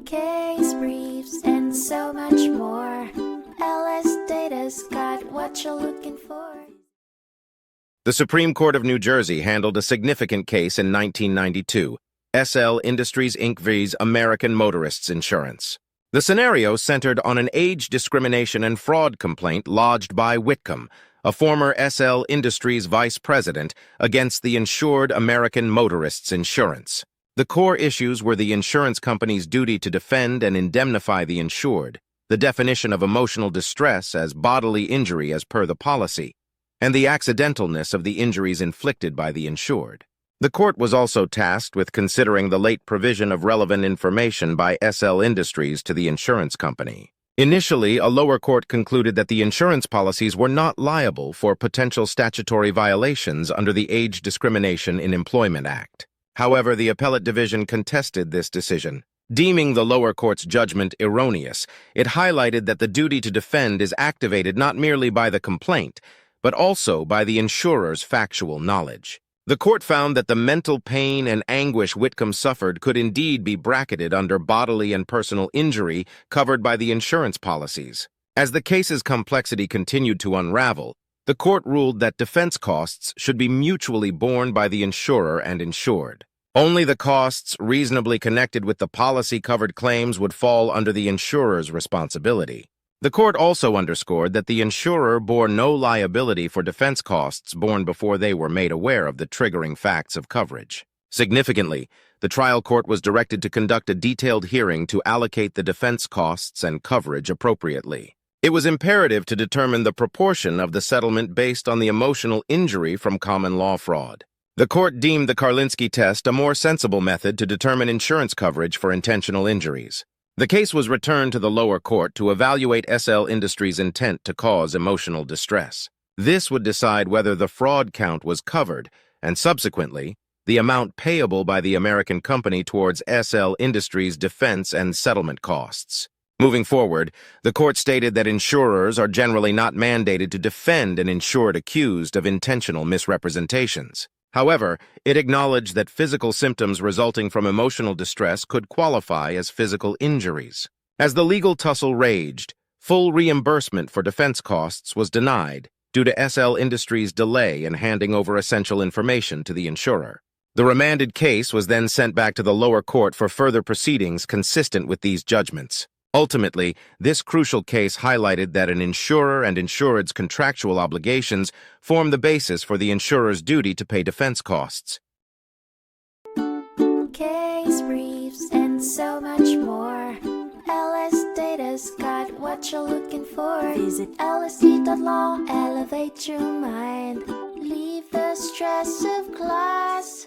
case briefs, and so much more. LSData's got what you're looking for. The Supreme Court of New Jersey handled a significant case in 1992, SL Industries Inc. vs. American Motorists Insurance. The scenario centered on an age discrimination and fraud complaint lodged by Whitcomb, a former SL Industries vice president, against the insured American Motorists Insurance. The core issues were the insurance company's duty to defend and indemnify the insured, the definition of emotional distress as bodily injury as per the policy, and the accidentalness of the injuries inflicted by the insured. The court was also tasked with considering the late provision of relevant information by SL Industries to the insurance company. Initially, a lower court concluded that the insurance policies were not liable for potential statutory violations under the Age Discrimination in Employment Act. However, the appellate division contested this decision. Deeming the lower court's judgment erroneous, it highlighted that the duty to defend is activated not merely by the complaint, but also by the insurer's factual knowledge. The court found that the mental pain and anguish Whitcomb suffered could indeed be bracketed under bodily and personal injury covered by the insurance policies. As the case's complexity continued to unravel, the court ruled that defense costs should be mutually borne by the insurer and insured. Only the costs reasonably connected with the policy-covered claims would fall under the insurer's responsibility. The court also underscored that the insurer bore no liability for defense costs borne before they were made aware of the triggering facts of coverage. Significantly, the trial court was directed to conduct a detailed hearing to allocate the defense costs and coverage appropriately. It was imperative to determine the proportion of the settlement based on the emotional injury from common law fraud. The court deemed the Karlinski test a more sensible method to determine insurance coverage for intentional injuries. The case was returned to the lower court to evaluate SL Industries' intent to cause emotional distress. This would decide whether the fraud count was covered, and subsequently, the amount payable by the American company towards SL Industries' defense and settlement costs. Moving forward, the court stated that insurers are generally not mandated to defend an insured accused of intentional misrepresentations. However, it acknowledged that physical symptoms resulting from emotional distress could qualify as physical injuries. As the legal tussle raged, full reimbursement for defense costs was denied due to SL Industries' delay in handing over essential information to the insurer. The remanded case was then sent back to the lower court for further proceedings consistent with these judgments. Ultimately, this crucial case highlighted that an insurer and insured's contractual obligations form the basis for the insurer's duty to pay defense costs. Case briefs, and so much more. LSData's got what you're looking for. Visit lsd.law, elevate your mind. Leave the stress of class.